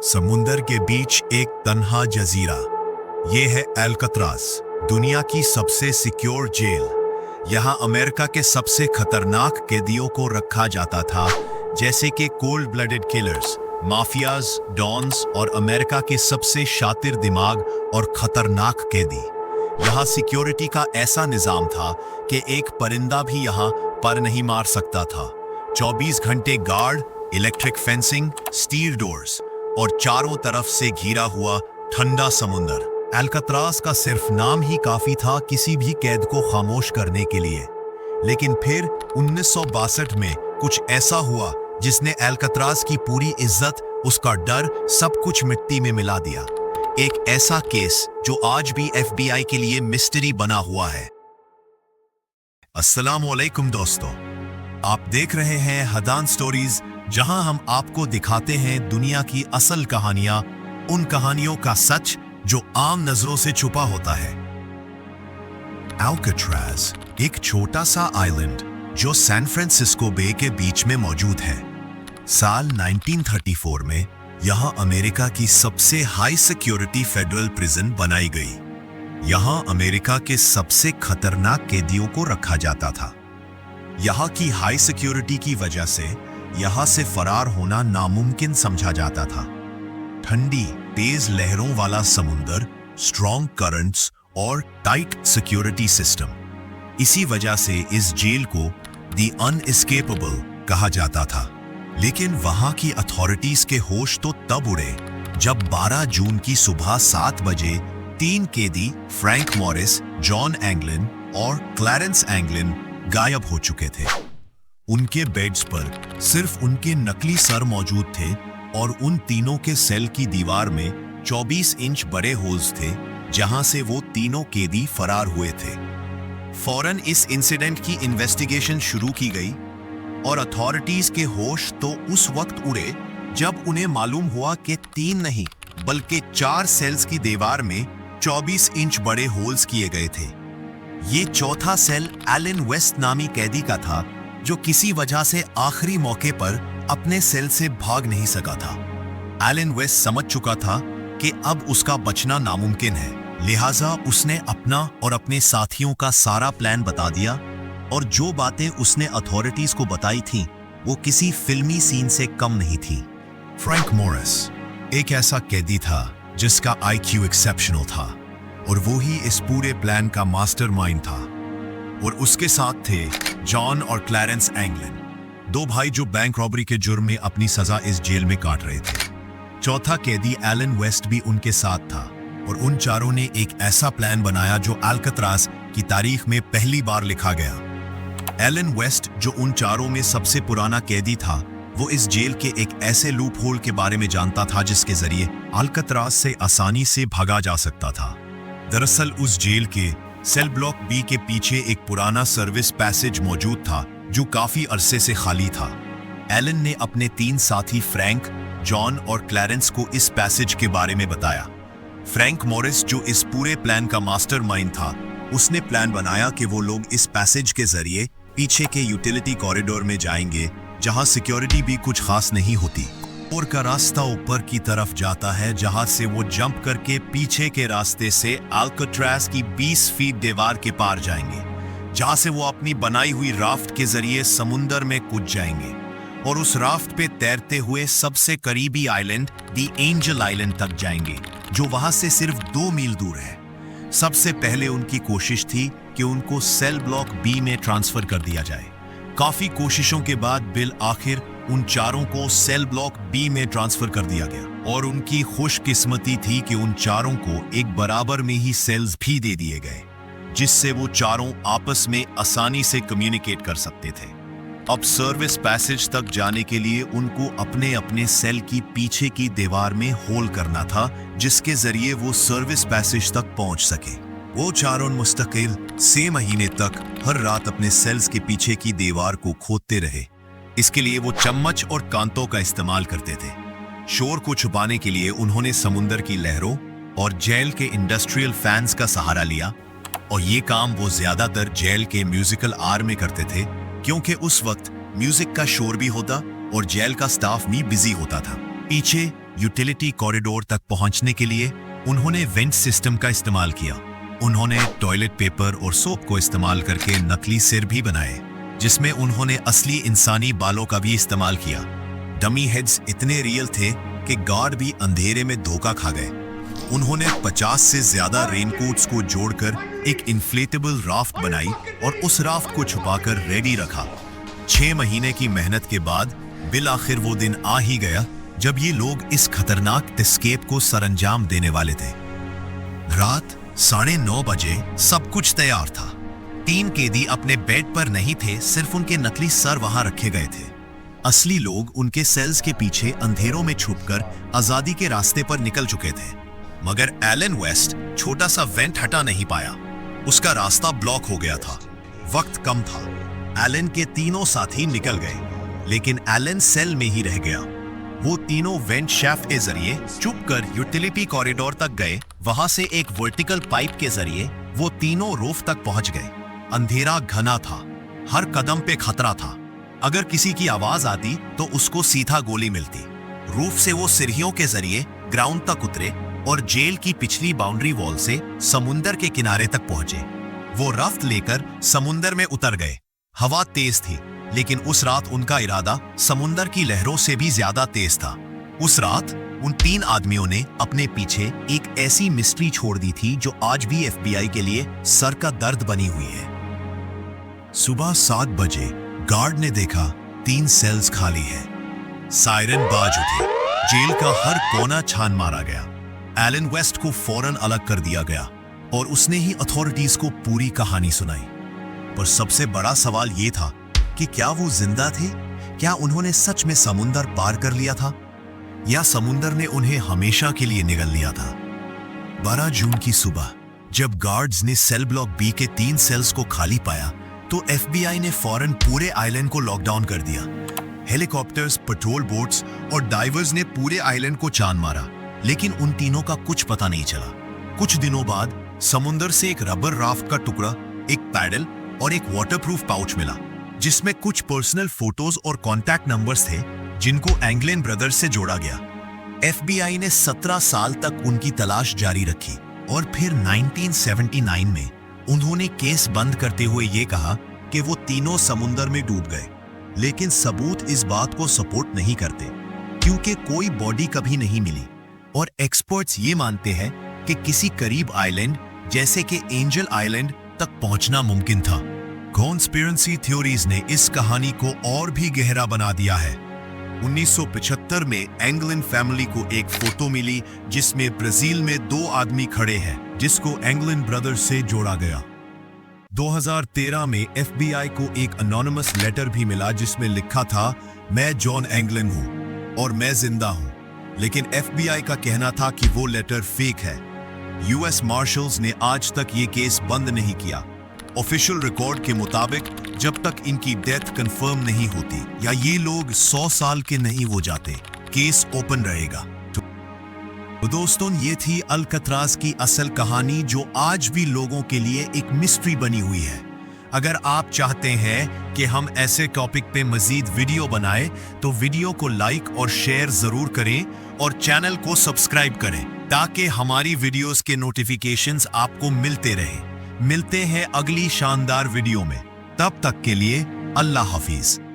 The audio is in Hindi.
समुंदर के बीच एक तन्हा जजीरा। ये है अल्कात्राज, दुनिया की सबसे सिक्योर जेल। यहाँ अमेरिका के सबसे खतरनाक कैदियों को रखा जाता था, जैसे कि cold blooded killers, mafias, dons और अमेरिका के सबसे शातिर दिमाग और खतरनाक कैदी। यहाँ सिक्योरिटी का ऐसा निजाम था कि एक परिंदा भी यहाँ पर नहीं मार सकता था। 24 घंटे guard, electric fencing, steel doors और चारों तरफ से घिरा हुआ ठंडा समुंदर। अल्कात्राज का सिर्फ नाम ही काफी था किसी भी कैद को खामोश करने के लिए। लेकिन फिर 1962 में कुछ ऐसा हुआ जिसने अल्कात्राज की पूरी इज्जत, उसका डर, सब कुछ मिट्टी में मिला दिया। एक ऐसा केस जो आज भी FBI के लिए मिस्ट्री बना हुआ है। अस्सलाम वालेकुम दोस्तों, आप देख रहे हैं हदान स्टोरीज, जहां हम आपको दिखाते हैं दुनिया की असल कहानियां, उन कहानियों का सच जो आम नजरों से छुपा होता है। अल्कात्राज एक छोटा सा आइलैंड जो सैन फ्रांसिस्को बे के बीच में मौजूद है। साल 1934 में यहां अमेरिका की सबसे हाई सिक्योरिटी फेडरल प्रिजन बनाई गई। यहां अमेरिका के सबसे खतरनाक कैदियों को रखा जाता था। यहां की हाई सिक्योरिटी की वजह से यहां से फरार होना नामुमकिन समझा जाता था। ठंडी, तेज लहरों वाला समुंदर, स्ट्रॉन्ग करंट्स और टाइट सिक्योरिटी सिस्टम, इसी वजह से इस जेल को द अनएस्केपेबल कहा जाता था। लेकिन वहां की अथॉरिटीज के होश तो तब उड़े जब 12 जून की सुबह 7 बजे 3 कैदी फ्रैंक मॉरिस, जॉन एंगलिन और क्लैरेंस एंगलिन गायब हो चुके थे। उनके बेड्स पर सिर्फ उनके नकली सर मौजूद थे और उन तीनों के सेल की दीवार में 24 इंच बड़े होल्स थे, जहां से वो तीनों कैदी फरार हुए थे। फौरन इस इंसिडेंट की इन्वेस्टिगेशन शुरू की गई और अथॉरिटीज के होश तो उस वक्त उड़े जब उन्हें मालूम हुआ कि 3 नहीं बल्कि 4 सेल्स की दीवार में 24 इंच बड़े होल्स किए गए थे। ये चौथा सेल एलन वेस्ट नामी कैदी का था, जो किसी वजह से आखिरी मौके पर अपने सेल से भाग नहीं सका था। एलन वेस्ट समझ चुका था कि अब उसका बचना नामुमकिन है, लिहाजा उसने अपना और अपने साथियों का सारा प्लान बता दिया और जो बातें उसने अथॉरिटीज को बताई थीं, वो किसी फिल्मी सीन से कम नहीं थी। फ्रैंक मॉरिस एक ऐसा कैदी था जिसका IQ एक्सेप्शनल था और वो ही इस पूरे प्लान का मास्टरमाइंड था। और उसके साथ थे जॉन और क्लैरेंस एंगलिन, 2 भाई जो बैंक रॉबरी के जुर्म में अपनी सजा इस जेल में काट रहे थे। चौथा कैदी एलन वेस्ट भी उनके साथ था और उन चारों ने एक ऐसा प्लान बनाया जो अल्कात्राज की तारीख में पहली बार लिखा गया। एलन वेस्ट, जो उन चारों में सबसे पुराना कैदी था, वो इस जेल के एक ऐसे लूप होल के बारे में जानता था जिसके जरिए अल्कात्राज से आसानी से भागा जा सकता था। दरअसल उस जेल के सेल ब्लॉक B के पीछे एक पुराना सर्विस पैसेज मौजूद था जो काफी अरसे से खाली था। एलन ने अपने 3 साथी फ्रैंक, जॉन और क्लैरेंस को इस पैसेज के बारे में बताया। फ्रैंक मॉरिस, जो इस पूरे प्लान का मास्टरमाइंड था, उसने प्लान बनाया कि वो लोग इस पैसेज के जरिए पीछे के यूटिलिटी कॉरिडोर में जाएंगे, जहां सिक्योरिटी भी कुछ खास नहीं होती। और का रास्ता ऊपर की तरफ जाता है, जहां से वो जंप करके पीछे के रास्ते से अल्कात्राज की 20 फीट दीवार के पार जाएंगे, जहां से वो अपनी बनाई हुई राफ्ट के जरिए समुंदर में कूद जाएंगे और उस राफ्ट पे तैरते हुए सबसे करीबी आइलैंड द एंजल आइलैंड तक जाएंगे, जो वहां से सिर्फ 2 मील दूर है। सबसे पहले उनकी कोशिश थी कि उनको सेल ब्लॉक B में ट्रांसफर कर दिया जाए। काफी कोशिशों के बाद बिल आखिर उन चारों को सेल ब्लॉक B में ट्रांसफर कर दिया गया और उनकी खुशकिस्मती थी कि उन चारों को एक बराबर में ही सेल्स भी दे दिए गए, जिससे वो चारों आपस में आसानी से कम्युनिकेट कर सकते थे। अब सर्विस पैसेज तक जाने के लिए उनको अपने अपने सेल की पीछे की दीवार में होल करना था, जिसके जरिए वो सर्विस पैसेज तक पहुंच सके। वो चारों मुस्तकिल 6 महीने तक हर रात अपने सेल्स के पीछे की दीवार को खोदते रहे। इसके लिए वो चम्मच और कांतों का इस्तेमाल करते थे। शोर को छुपाने के लिए उन्होंने समुंदर की लहरों और जेल के इंडस्ट्रियल फैंस का सहारा लिया, और ये काम वो ज्यादातर जेल के म्यूजिकल आर में करते थे, क्योंकि उस वक्त म्यूजिक का शोर भी होता और जेल का स्टाफ भी बिजी होता था। पीछे यूटिलिटी कॉरिडोर तक पहुंचने के लिए उन्होंने वेंट सिस्टम का इस्तेमाल किया। उन्होंने टॉयलेट पेपर और सोप को इस्तेमाल करके नकली सिर भी बनाए, जिसमें उन्होंने असली इंसानी बालों का भी इस्तेमाल किया। डमी हेड्स इतने रियल थे कि गार्ड भी अंधेरे में धोखा खा गए। उन्होंने 50 से ज्यादा रेनकोट्स को जोड़कर एक इन्फ्लेटेबल राफ्ट बनाई और उस राफ्ट को छुपाकर रेडी रखा। 6 महीने की मेहनत के बाद बिल आखिर वो दिन आ ही गया जब ये लोग इस खतरनाक एस्केप को सरंजाम देने वाले थे। रात 9:30 बजे सब कुछ तैयार था। 3 कैदी अपने बेड पर नहीं थे, सिर्फ उनके नकली सर वहां रखे गए थे। असली लोग उनके सेल्स के पीछे अंधेरों में छुपकर आजादी के रास्ते पर निकल चुके थे। मगर एलन वेस्ट छोटा सा वेंट हटा नहीं पाया। उसका रास्ता ब्लॉक हो गया था। वक्त कम था। एलन के तीनों साथी निकल गए, लेकिन एलन सेल में ही रह गया। वो तीनों वेंट शाफ्ट के जरिए चुपकर यूटिलिटी कॉरिडोर तक गए। वहां से एक वर्टिकल पाइप के जरिए वो तीनों रूफ तक पहुंच गए। अंधेरा घना था, हर कदम पे खतरा था। अगर किसी की आवाज आती तो उसको सीधा गोली मिलती। रूफ से वो सीढ़ियों के जरिए ग्राउंड तक उतरे और जेल की पिछली बाउंड्री वॉल से समुंदर के किनारे तक पहुंचे। वो राफ्ट लेकर समुंदर में उतर गए। हवा तेज थी, लेकिन उस रात उनका इरादा समुंदर की लहरों से भी ज्यादा तेज था। उस रात उन 3 आदमियों ने अपने पीछे एक ऐसी मिस्ट्री छोड़ दी थी जो आज भी एफबीआई के लिए सर का दर्द बनी हुई है। सुबह 7 बजे गार्ड ने देखा 3 सेल्स खाली है। सायरन बाज उठे। जेल का हर कोना छान मारा गया। एलन वेस्ट को फौरन अलग कर दिया गया और उसने ही अथॉरिटीज को पूरी कहानी सुनाई। पर सबसे बड़ा सवाल यह था कि क्या वो जिंदा थे? क्या उन्होंने सच में समुंदर पार कर लिया था, या समुंदर ने उन्हें हमेशा के लिए निगल लिया था? 12 जून की सुबह जब गार्ड्स ने सेल ब्लॉक बी के 3 सेल्स को खाली पाया तो एफबीआई ने फौरन पूरे आइलैंड को लॉकडाउन कर दिया। हेलीकॉप्टर्स, पेट्रोल बोट्स और डाइवर्स ने पूरे आइलैंड को चांद मारा, लेकिन उन तीनों का कुछ पता नहीं चला। कुछ दिनों बाद समुंदर से एक रबर राफ्ट का टुकड़ा, एक पैडल और एक वाटरप्रूफ पाउच मिला, जिसमें कुछ पर्सनल फोटोज और कॉन्टैक्ट नंबर्स थे जिनको एंगलिन ब्रदर्स से जोड़ा गया। एफबीआई ने 17 साल तक उनकी तलाश जारी रखी और फिर 1979 में उन्होंने केस बंद करते हुए ये कहा कि वो तीनों समुंदर में डूब गए। लेकिन सबूत इस बात को सपोर्ट नहीं करते, क्योंकि कोई बॉडी कभी नहीं मिली और एक्सपर्ट्स ये मानते हैं कि किसी करीब आइलैंड जैसे कि एंजल आइलैंड तक पहुंचना मुमकिन था। कॉन्स्पिरेसी थ्योरीज ने इस कहानी को और भी गहरा बना दिया है। 1975 में एंगलिन फैमिली को एक फोटो मिली जिसमें ब्राजील में 2 आदमी खड़े हैं, जिसको एंगलिन ब्रदर्स से जोड़ा गया। 2013 में एफबीआई को एक अनोनिमस लेटर भी मिला जिसमें लिखा था, मैं जॉन एंगलिन हूं और मैं जिंदा हूं। लेकिन एफबीआई का कहना था कि वो लेटर फेक है। यूएस मार्शल्स ने आज तक ये केस बंद नहीं किया। ऑफिशियल रिकॉर्ड के मुताबिक जब तक इनकी डेथ कंफर्म नहीं होती या ये लोग 100 साल के नहीं हो जाते, केस ओपन रहेगा। तो दोस्तों, ये थी अल्कतराज की असल कहानी जो आज भी लोगों के लिए एक मिस्ट्री बनी हुई है। अगर आप चाहते हैं कि हम ऐसे टॉपिक पे मजीद वीडियो बनाएं तो वीडियो को लाइक और शेयर जरूर करें और चैनल को सब्सक्राइब करें ताकि हमारी वीडियोस के नोटिफिकेशंस आपको मिलते रहें। मिलते हैं अगली शानदार वीडियो में। तब तक के लिए अल्लाह हाफिज।